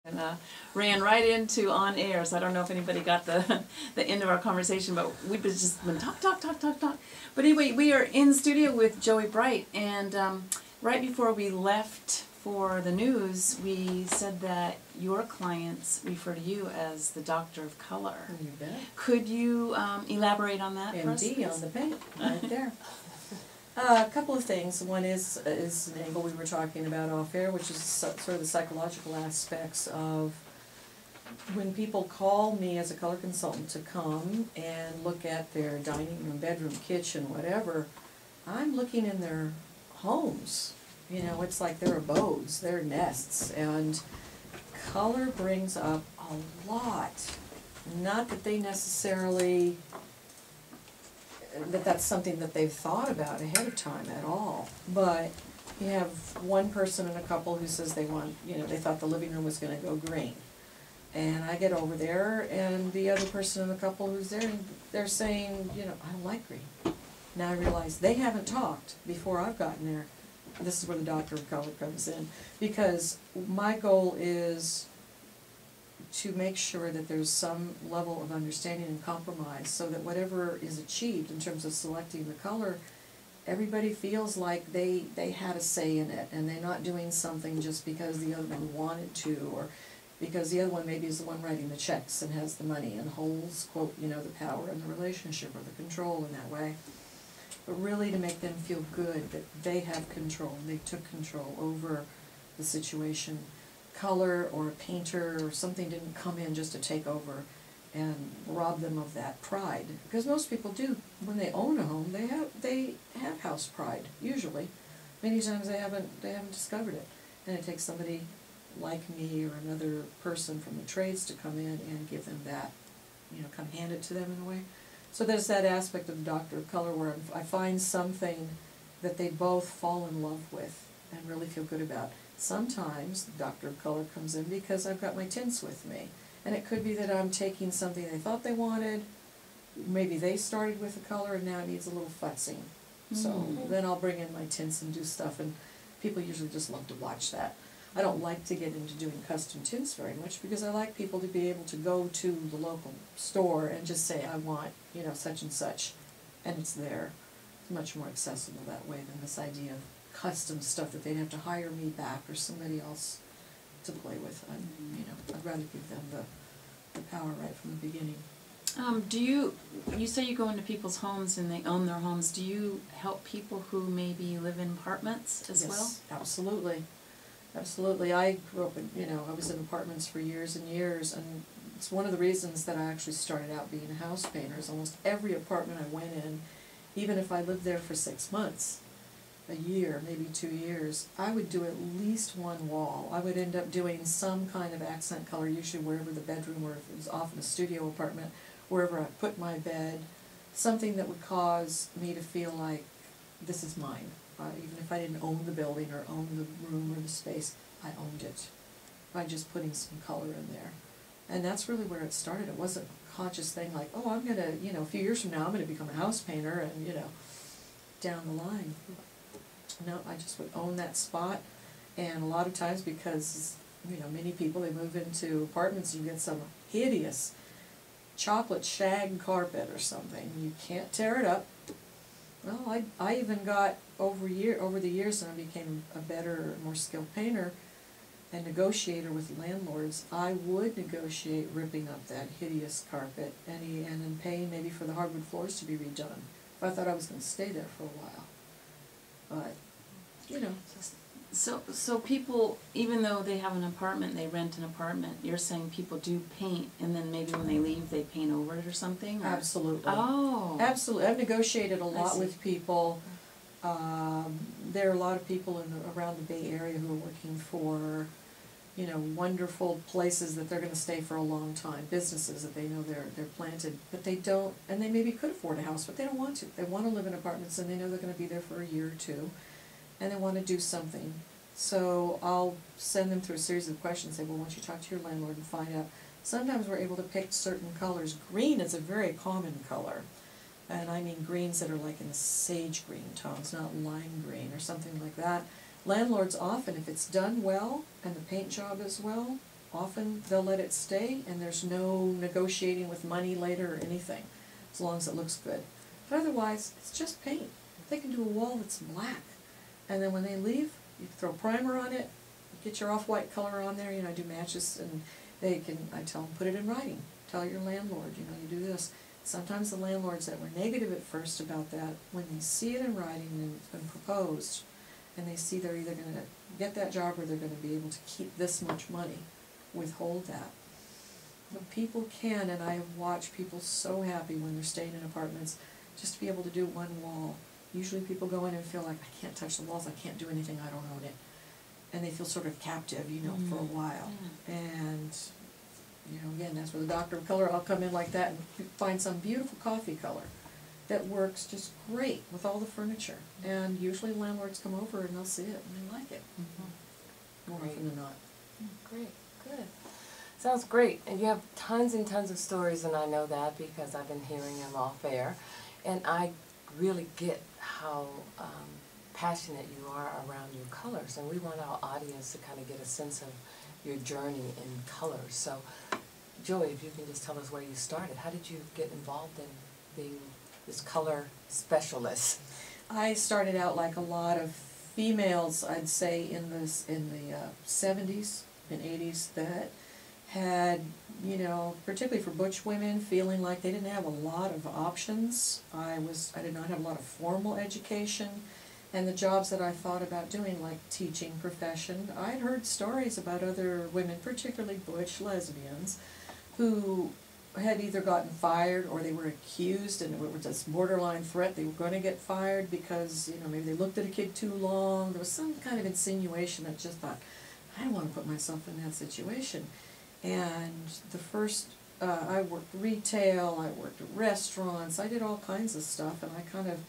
And ran right into on air, so I don't know if anybody got the the end of our conversation, but we've just been talk. But anyway, we are in studio with Joey Brite, and right before we left for the news, we said that your clients refer to you as the doctor of color. You bet. Could you elaborate on that for us? MD on the paint, right there. A couple of things. One is an angle we were talking about off air, which is sort of the psychological aspects of when people call me as a color consultant to come and look at their dining room, bedroom, kitchen, whatever. I'm looking in their homes. You know, it's like their abodes, their nests, and color brings up a lot. Not that they necessarily that's something that they've thought about ahead of time at all. But you have one person in a couple who says they want, they thought the living room was going to go green. And I get over there, and the other person in the couple who's there, they're saying, I don't like green. Now I realize they haven't talked before I've gotten there. This is where the doctor of color comes in. Because my goal is to make sure that there's some level of understanding and compromise so that whatever is achieved in terms of selecting the color, everybody feels like they had a say in it, and they're not doing something just because the other one wanted to, or because the other one maybe is the one writing the checks and has the money and holds, quote, the power in the relationship or the control in that way. But really to make them feel good that they have control, they took control over the situation. Color or a painter or something didn't come in just to take over and rob them of that pride. Because most people do, when they own a home, they have house pride, usually. Many times they haven't discovered it. And it takes somebody like me or another person from the trades to come in and give them that, kind of hand it to them in a way. So there's that aspect of the doctor of color where I find something that they both fall in love with and really feel good about. Sometimes the doctor of color comes in because I've got my tints with me. And it could be that I'm taking something they thought they wanted, maybe they started with a color and now it needs a little futzing. So then I'll bring in my tints and do stuff, and people usually just love to watch that. I don't like to get into doing custom tints very much because I like people to be able to go to the local store and just say, I want, such and such, and it's there. It's much more accessible that way than this idea of custom stuff that they'd have to hire me back or somebody else to play with. I'd rather give them the power right from the beginning. You say you go into people's homes and they own their homes. Do you help people who maybe live in apartments as well? Yes, absolutely. Absolutely. I grew up in, I was in apartments for years and years, and it's one of the reasons that I actually started out being a house painter. Is almost every apartment I went in, even if I lived there for 6 months, a year, maybe 2 years, I would do at least one wall. I would end up doing some kind of accent color, usually wherever the bedroom, or if it was often a studio apartment, wherever I put my bed, something that would cause me to feel like this is mine. Even if I didn't own the building or own the room or the space, I owned it by just putting some color in there. And that's really where it started. It wasn't a conscious thing like, oh, I'm going to, a few years from now I'm going to become a house painter and, down the line. No, I just would own that spot, and a lot of times because, many people, they move into apartments and you get some hideous chocolate shag carpet or something. You can't tear it up. Well, I even got over the years, and I became a better, more skilled painter and negotiator with landlords. I would negotiate ripping up that hideous carpet and then paying maybe for the hardwood floors to be redone if I thought I was going to stay there for a while. But, So people, even though they have an apartment, they rent an apartment, you're saying people do paint, and then maybe when they leave they paint over it or something? Or? Absolutely. Oh. Absolutely. I've negotiated a lot with people. There are a lot of people around the Bay Area who are working for, wonderful places that they're going to stay for a long time, businesses that they know they're planted, but they don't, and they maybe could afford a house, but they don't want to. They want to live in apartments, and they know they're going to be there for a year or two, and they want to do something. So I'll send them through a series of questions, say, well, why don't you talk to your landlord and find out. Sometimes we're able to pick certain colors. Green is a very common color, and I mean greens that are like in the sage green tones, not lime green or something like that. Landlords often, if it's done well and the paint job is well, often they'll let it stay, and there's no negotiating with money later or anything, as long as it looks good. But otherwise, it's just paint. They can do a wall that's black, and then when they leave, you throw primer on it, get your off-white color on there, I do matches, and I tell them, put it in writing. Tell your landlord, you do this. Sometimes the landlords that were negative at first about that, when they see it in writing and it's been proposed, and they see they're either going to get that job or they're going to be able to keep this much money, withhold that. But people can, and I have watched people so happy when they're staying in apartments, just to be able to do one wall. Usually people go in and feel like, I can't touch the walls, I can't do anything, I don't own it. And they feel sort of captive, for a while. And, again, that's where the doctor of color, I'll come in like that and find some beautiful coffee color that works just great with all the furniture. And usually landlords come over and they'll see it and they like it, more often than not. Great, good. Sounds great. And you have tons and tons of stories, and I know that because I've been hearing them off air. And I really get how passionate you are around your colors, and we want our audience to kind of get a sense of your journey in colors. So, Joey, if you can just tell us where you started. How did you get involved in being this color specialist? I started out like a lot of females, I'd say, in the 70s and 80s that had, particularly for butch women, feeling like they didn't have a lot of options. I did not have a lot of formal education, and the jobs that I thought about doing, like teaching profession, I'd heard stories about other women, particularly butch lesbians, who had either gotten fired or they were accused, and it was this borderline threat they were going to get fired because, maybe they looked at a kid too long. There was some kind of insinuation that just thought, I don't want to put myself in that situation. And the first, I worked retail, I worked at restaurants, I did all kinds of stuff, and I kind of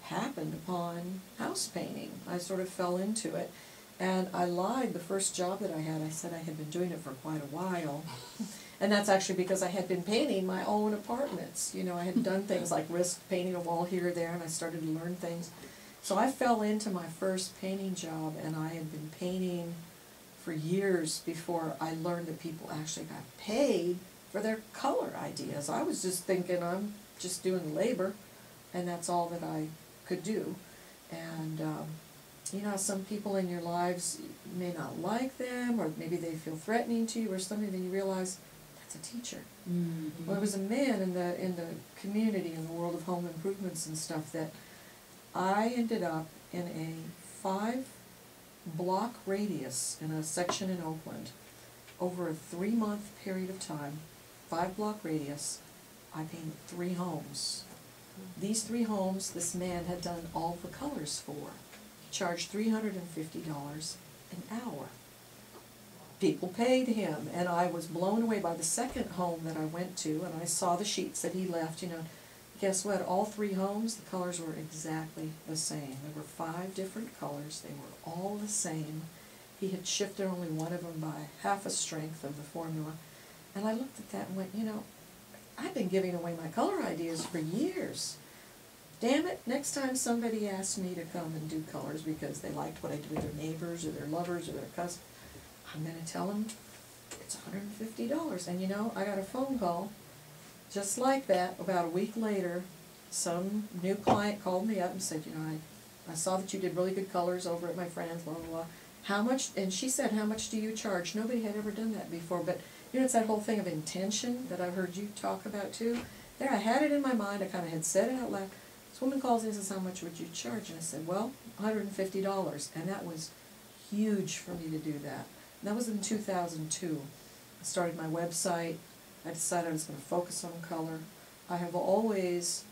happened upon house painting. I sort of fell into it. And I lied the first job that I had. I said I had been doing it for quite a while. And that's actually because I had been painting my own apartments. I had done things like risk painting a wall here or there, and I started to learn things. So I fell into my first painting job, and I had been painting for years before I learned that people actually got paid for their color ideas. I was just thinking I'm just doing labor, and that's all that I could do. And some people in your lives may not like them, or maybe they feel threatening to you or something, then you realize that's a teacher. Mm-hmm. Well, there was a man in the community, in the world of home improvements and stuff, that I ended up in a 5-block radius in a section in Oakland. Over a 3-month period of time, 5-block radius, I painted 3 homes. These 3 homes, this man had done all the colors for. He charged $350 an hour. People paid him, and I was blown away by the second home that I went to, and I saw the sheets that he left. Guess what? All 3 homes, the colors were exactly the same. There were 5 different colors. They were all the same. He had shifted only one of them by half a strength of the formula. And I looked at that and went, I've been giving away my color ideas for years. Damn it, next time somebody asks me to come and do colors because they liked what I did with their neighbors or their lovers or their cousins, I'm going to tell them it's $150. And I got a phone call just like that about a week later. Some new client called me up and said, I saw that you did really good colors over at my friend's, blah, blah, blah. How much, and she said, how much do you charge? Nobody had ever done that before, but it's that whole thing of intention that I've heard you talk about too. There, I had it in my mind, I kind of had said it out loud. This woman calls in and says, how much would you charge? And I said, well, $150, and that was huge for me to do that. And that was in 2002. I started my website. I decided I was going to focus on color. I have always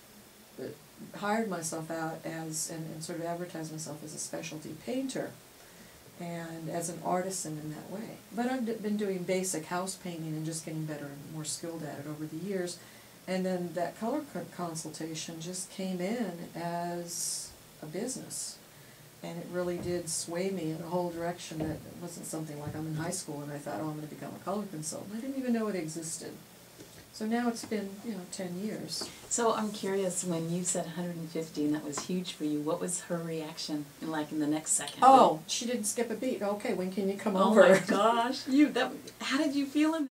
hired myself out as, and sort of advertised myself as a specialty painter and as an artisan in that way. But I've been doing basic house painting and just getting better and more skilled at it over the years. And then that color consultation just came in as a business. And it really did sway me in a whole direction that it wasn't something like I'm in high school and I thought, oh, I'm going to become a color consultant. I didn't even know it existed. So now it's been, 10 years. So I'm curious, when you said 150 and that was huge for you, what was her reaction in the next second? Oh, she didn't skip a beat. Okay, when can you come Oh over? my gosh. How did you feel in